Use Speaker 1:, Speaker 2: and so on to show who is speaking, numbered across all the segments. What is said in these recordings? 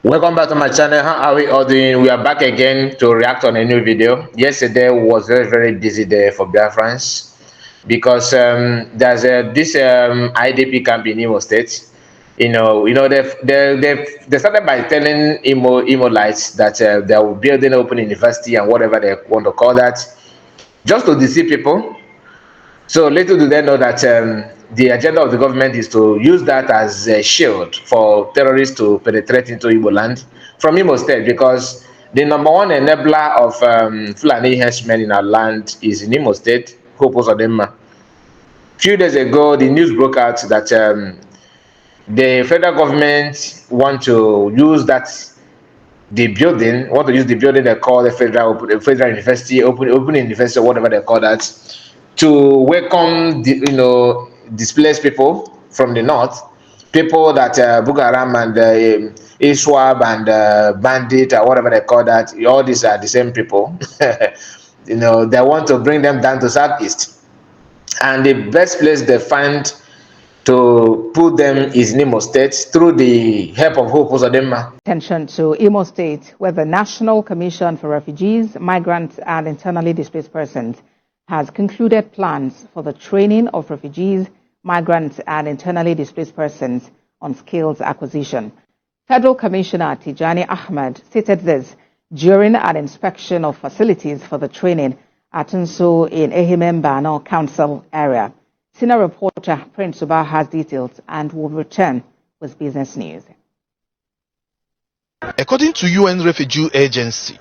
Speaker 1: Welcome back to my channel. How are we all doing? We are back again to react on a new video. Yesterday was very busy day for Biafrans because there's this IDP camp in Imo State. They started by telling Imo-lites that they will build an open university and whatever they want to call that, just to deceive people. So little do they know that the agenda of the government is to use that as a shield for terrorists to penetrate into Igbo land from Imo State, because the number one enabler of Fulani henchmen in our land is in Imo State, Hope Uzodinma. Few days ago, the news broke out that the federal government want to use the building they call the federal university, open university, or whatever they call that, to welcome displaced people from the north, people that Boko Haram and ISWAP and Bandit or whatever they call that. All these are the same people. They want to bring them down to southeast, and the best place they find to put them is in Imo State through the help of Hope Uzodinma.
Speaker 2: Attention to Imo State, where the National Commission for Refugees, Migrants and Internally Displaced Persons has concluded plans for the training of refugees, migrants and internally displaced persons on skills acquisition. Federal Commissioner Tijani Ahmed stated this during an inspection of facilities for the training at Nso in Ehimembano Council area. Senior reporter Prince Suba has details and will return with business news.
Speaker 3: According to UN Refugee Agency,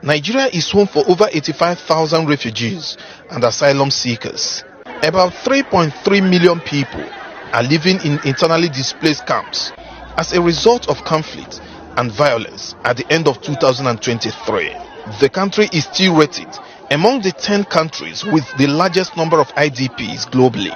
Speaker 3: Nigeria is home for over 85,000 refugees and asylum seekers. About 3.3 million people are living in internally displaced camps as a result of conflict and violence at the end of 2023. The country is still rated among the 10 countries with the largest number of IDPs globally.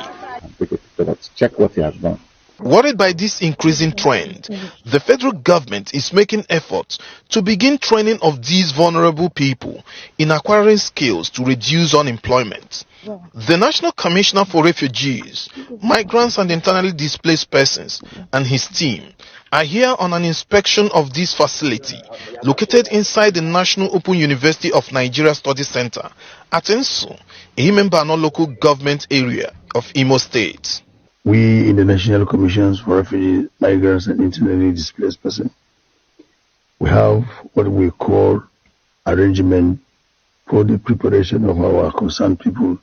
Speaker 4: Check what he has done.
Speaker 3: Worried by this increasing trend, the federal government is making efforts to begin training of these vulnerable people in acquiring skills to reduce unemployment. The National Commissioner for Refugees, Migrants and Internally Displaced Persons and his team are here on an inspection of this facility located inside the National Open University of Nigeria Study Center at Nso, Ehimembano local government area of Imo State.
Speaker 4: We in the National Commissions for Refugees, Migrants and Internally Displaced Persons, we have what we call arrangement for the preparation of our concerned people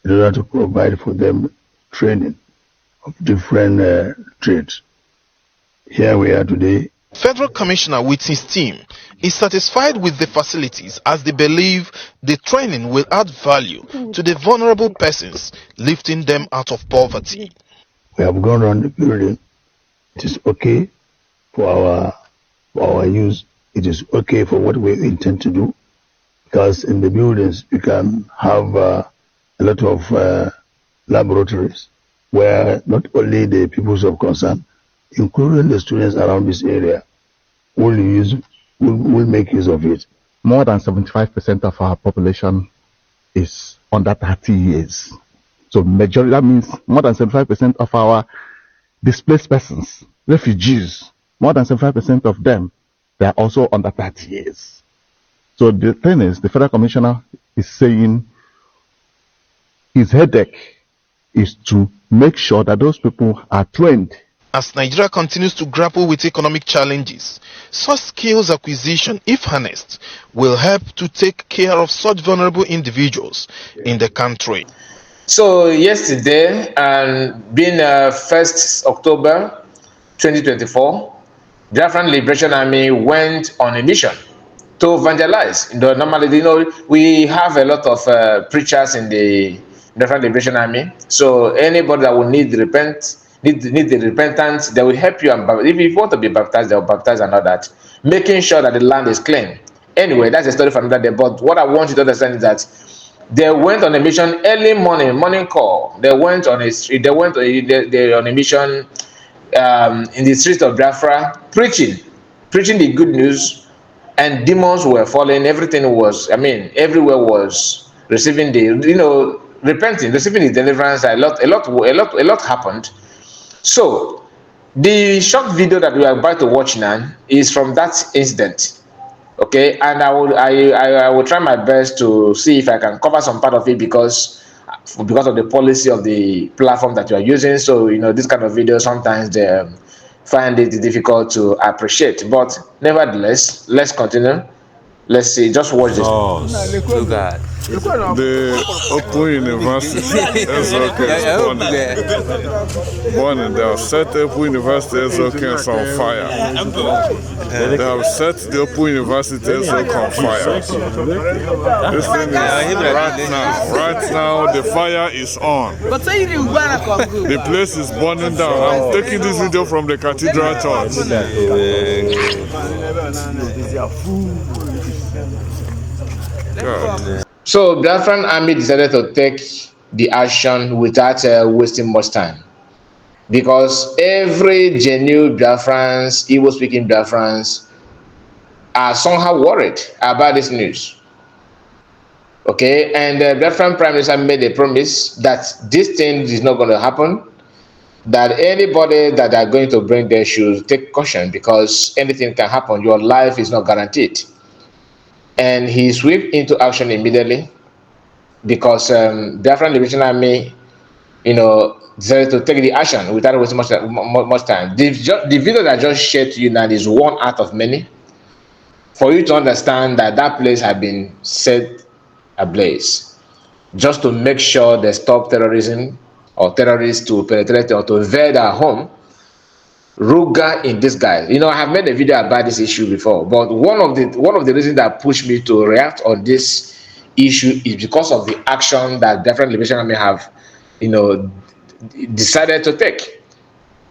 Speaker 4: in order to provide for them training of different trades. Here we are today.
Speaker 3: Federal Commissioner with his team is satisfied with the facilities as they believe the training will add value to the vulnerable persons, lifting them out of poverty.
Speaker 4: We have gone around the building. It is okay for our use. It is okay for what we intend to do, because in the buildings we can have a lot of laboratories where not only the peoples of concern, including the students around this area, will make use of it.
Speaker 5: More than 75% of our population is under 30 years. So majority, that means more than 75% of our displaced persons, refugees, more than 75% of them, they are also under 30 years. So the thing is, the Federal Commissioner is saying his headache is to make sure that those people are trained.
Speaker 3: As Nigeria continues to grapple with economic challenges, such skills acquisition, if harnessed, will help to take care of such vulnerable individuals in the country.
Speaker 1: So yesterday, being 1st October 2024, Biafran Liberation Army went on a mission to evangelize. Normally, we have a lot of preachers in the Biafran Liberation Army. So anybody that will need the repentance, they will help you. And if you want to be baptized, they will baptize and all that, making sure that the land is clean. Anyway, that's a story for another day. But what I want you to understand is that they went on a mission early morning call. They went on a mission in the streets of Biafra, preaching the good news, and demons were falling. Everything was, everywhere was receiving repenting, receiving the deliverance. A lot happened. So The short video that we are about to watch now is from that incident. Okay, and I will try my best to see if I can cover some part of it because of the policy of the platform that you are using. So this kind of video sometimes they find it difficult to appreciate, but nevertheless, let's continue. Let's see, just watch this.
Speaker 6: Look at
Speaker 7: the Open University. That's okay. Burning. They have set the Open University SOK on fire. They have set the Open University SOK on fire. This thing is right now the fire is on. The place is burning down. I'm taking this video from the Cathedral Church. God.
Speaker 1: So Biafran army decided to take the action without wasting much time, because every genuine Biafrans, Igbo-speaking Biafrans, are somehow worried about this news. Okay, and the Biafran Prime Minister made a promise that this thing is not going to happen, that anybody that are going to bring their shoes, take caution, because anything can happen. Your life is not guaranteed. And he swept into action immediately, because Biafran Liberation Army, decided to take the action without wasting much time. The video that I just shared to you now is one out of many, for you to understand that that place had been set ablaze, just to make sure they stop terrorism or terrorists to penetrate or to invade our home. Ruga in disguise. I have made a video about this issue before, but one of the reasons that pushed me to react on this issue is because of the action that different Liberation Army have, decided to take,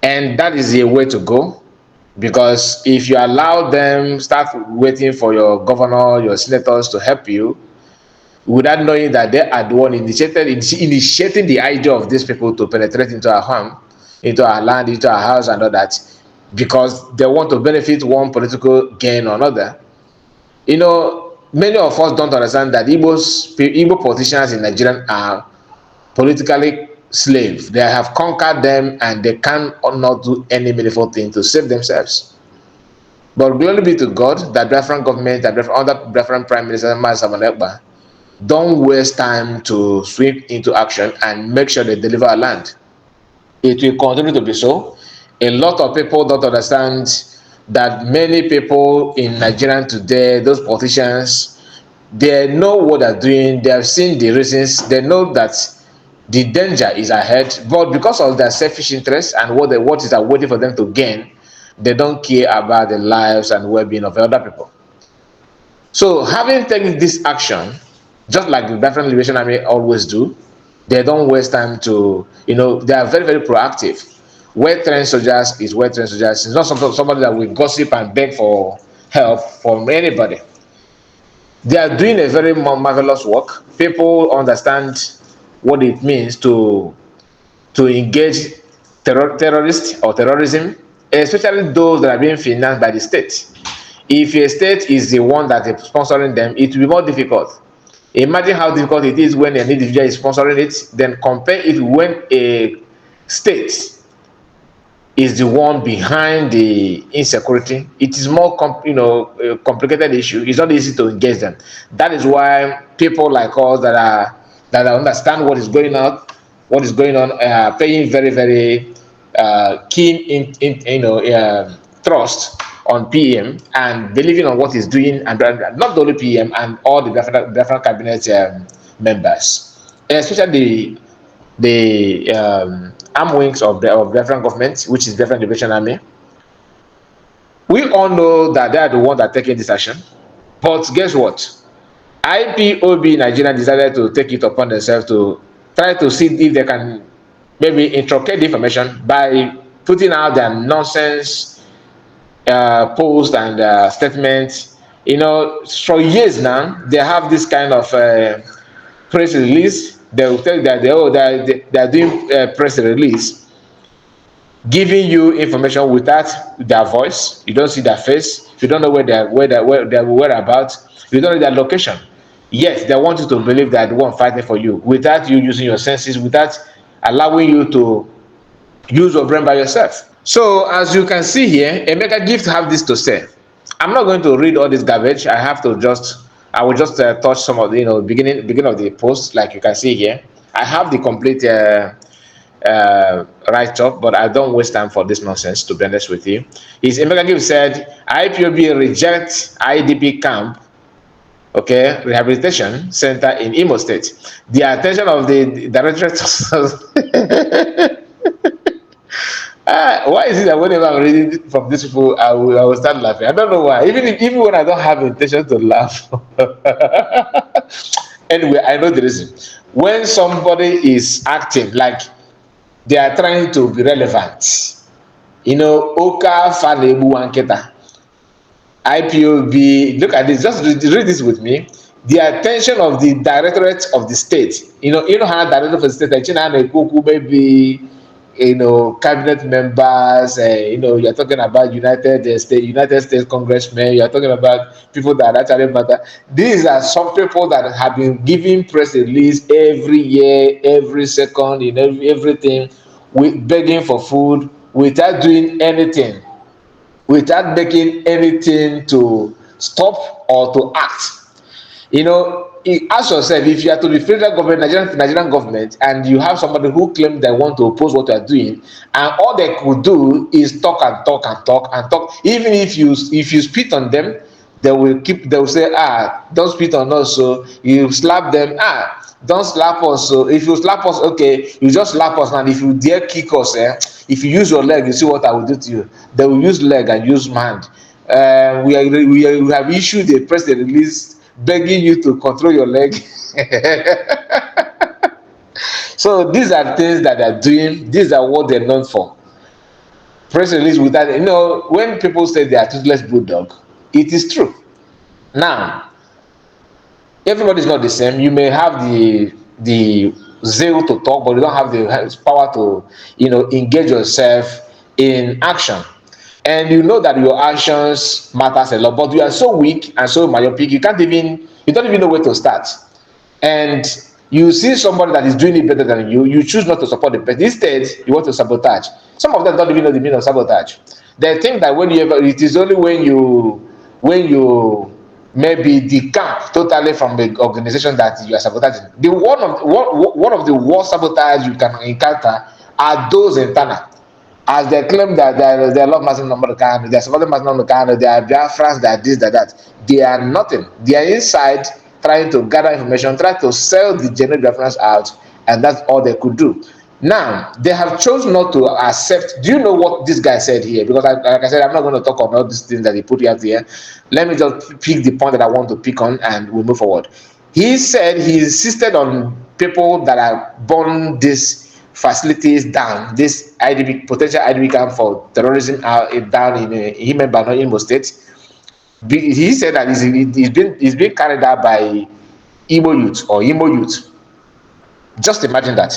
Speaker 1: and that is the way to go. Because if you allow them start waiting for your governor, your senators to help you, without knowing that they are the one initiating the idea of these people to penetrate into our home, into our land, into our house and all that, because they want to benefit one political gain or another. Many of us don't understand that Igbo politicians in Nigeria are politically slaves. They have conquered them and they cannot do any meaningful thing to save themselves. But glory be to God that Biafran government and other Biafran Prime Minister Masamanekba don't waste time to sweep into action and make sure they deliver our land. It will continue to be so. A lot of people don't understand that many people in Nigeria today, those politicians, they know what they're doing. They have seen the reasons. They know that the danger is ahead, but because of their selfish interest and what is waiting for them to gain, they don't care about the lives and well-being of other people. So having taken this action, just like the Biafran Liberation Army always do, they don't waste time to, they are very, very proactive. Well-trained soldiers is well-trained soldiers. It's not somebody that will gossip and beg for help from anybody. They are doing a very marvelous work. People understand what it means to engage terrorists or terrorism, especially those that are being financed by the state. If a state is the one that is sponsoring them, it will be more difficult. Imagine how difficult it is when an individual is sponsoring it, then compare it when a state is the one behind the insecurity. It is more a complicated issue. It's not easy to engage them. That is why people like us that understand what is going on, paying very, very keen trust on PM and believing on what he's doing, and not only PM and all the different cabinet members, especially the arm wings of different governments, which is different Liberation Army. We all know that they are the ones that are taking this action, but guess what? IPOB Nigeria decided to take it upon themselves to try to see if they can maybe intricate the information by putting out their nonsense posts and statements. For years now, they have this kind of press release. They will tell you that they are doing press release, giving you information without their voice. You don't see their face. You don't know where their whereabouts. You don't know their location. Yet they want you to believe that they want fighting for you without you using your senses, without allowing you to use your brain by yourself. So as you can see here, Emeka Gift have this to say. I'm not going to read all this garbage. I will just touch some of the, beginning of the post, like you can see here. I have the complete write up, but I don't waste time for this nonsense, to be honest with you. His Emeka Gift said, IPOB reject IDP camp, okay, rehabilitation center in Imo State. The attention of the directorate why is it that whenever I'm reading from these people, I will start laughing? I don't know why. Even when I don't have intention to laugh. Anyway, I know the reason. When somebody is acting like they are trying to be relevant, Oka Fanebu Anketa, IPOB, look at this, just read this with me. The attention of the directorate of the state, how director of the state, maybe cabinet members, you're talking about United States congressmen, you're talking about people that actually matter. These are some people that have been giving press release every year, every second, in everything, with begging for food, without doing anything, without making anything to stop or to act. Ask yourself, if you are to the federal government, Nigerian government, and you have somebody who claims they want to oppose what you are doing, and all they could do is talk and talk and talk and talk. Even if you spit on them, they will say, don't spit on us. So you slap them, don't slap us. So if you slap us, okay, you just slap us. And if you dare kick us, if you use your leg, you see what I will do to you. They will use leg and use hand. We have issued a press release begging you to control your leg. So these are things that they're doing. These are what they're known for. Press release without, when people say they are toothless bulldog, it is true. Now, everybody is not the same. You may have the zeal to talk, but you don't have the power to, engage yourself in action. And you know that your actions matters a lot, but you are so weak and so myopic, you don't even know where to start. And you see somebody that is doing it better than you choose not to support the person. Instead, you want to sabotage. Some of them don't even know the meaning of sabotage. They think that it is only when you maybe decamp totally from the organization that you are sabotaging. One of the worst sabotage you can encounter are those internal. As they claim that they love Muslim American, they are supporting Muslim American, they are Biafrans, they are this, they are that. They are nothing. They are inside trying to gather information, trying to sell the genuine Biafrans out, and that's all they could do. Now, they have chosen not to accept. Do you know what this guy said here? Because, like I said, I'm not going to talk about all these things that he put out here. Let me just pick the point that I want to pick on, and we'll move forward. He said he insisted on people that are born this facilities down, this potential IDP camp for terrorism down in Himembano, Imo State. He said that it's been carried out by Imo youth. Just imagine that.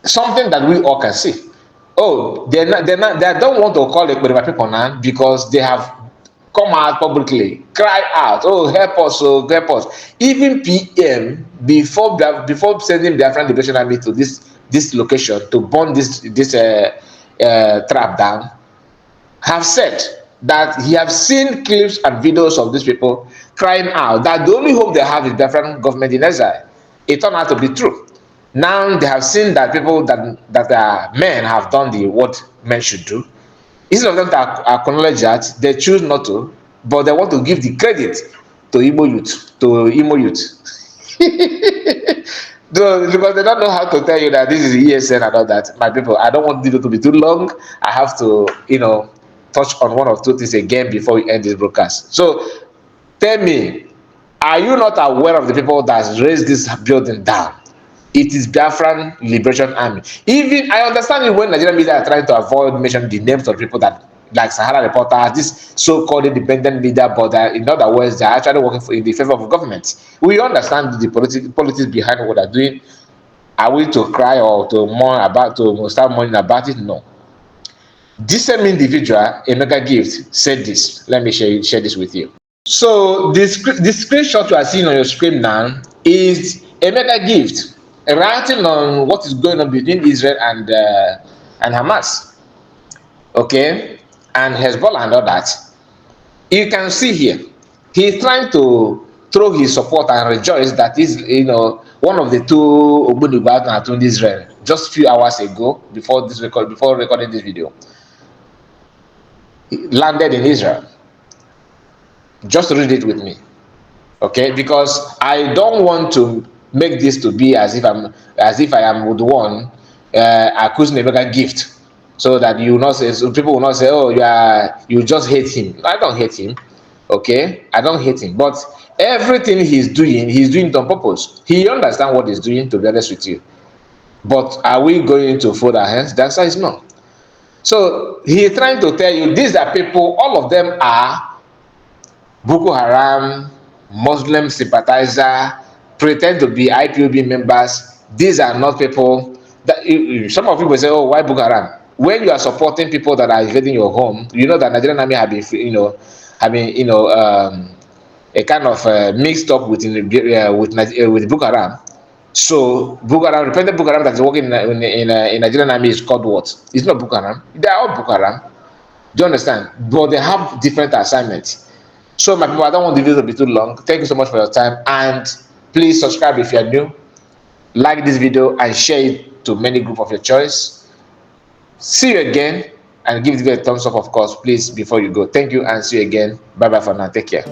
Speaker 1: Something that we all can see. Oh, they don't want to call the Kurima people now because they have come out publicly, cry out, oh, help us, oh, help us. Even PM, before sending the Afghan Liberation Army to this location to burn this trap down, have said that he have seen clips and videos of these people crying out that the only hope they have is the Afghan government in exile. It turned out to be true. Now they have seen that people that are men have done what men should do. Instead of them to acknowledge that, they choose not to, but they want to give the credit to Imo youth. Because they don't know how to tell you that this is ESN and all that. My people, I don't want this to be too long. I have to, touch on one or two things again before we end this broadcast. So, tell me, are you not aware of the people that raised this building down? It is Biafran Liberation Army. Even I understand it when Nigerian media are trying to avoid mentioning the names of people that, like Sahara Reporters, this so-called independent media, but in other words, they are actually working in the favor of government. We understand the politics behind what they're doing. Are we to cry or to start mourning about it? No. This same individual, Emeka Gift, said this. Let me share this with you. So the screenshot you are seeing on your screen now is Emeka Gift writing on what is going on between Israel and Hamas. okay, and Hezbollah and all that, you can see here, he's trying to throw his support and rejoice that is, one of the two Ogbunigba in Israel just a few hours ago before recording this video landed in Israel. Just read it with me, okay? Because I don't want to make this to be as if I am the one accusing a mega gift, so that you will not say, so people will not say, oh, you just hate him. I don't hate him, okay? I don't hate him, but everything he's doing it on purpose. He understands what he's doing, to be honest with you. But are we going to fold our hands? The answer is no. So he's trying to tell you these are people, all of them are Boko Haram, Muslim sympathizer, pretend to be IPOB members. These are not people that some of people say, oh, why Boko Haram? When you are supporting people that are invading your home, you know that Nigerian army have been, a kind of mixed up with Boko Haram. So Boko Haram, repentant Boko Haram that is working in Nigerian army is called what? It's not Boko Haram. They are all Boko Haram. Do you understand? But they have different assignments. So my people, I don't want the video to be too long. Thank you so much for your time, and please subscribe if you are new, like this video and share it to many group of your choice. See you again, and give the video a thumbs up, of course, please, before you go. Thank you, and see you again. Bye bye for now. Take care.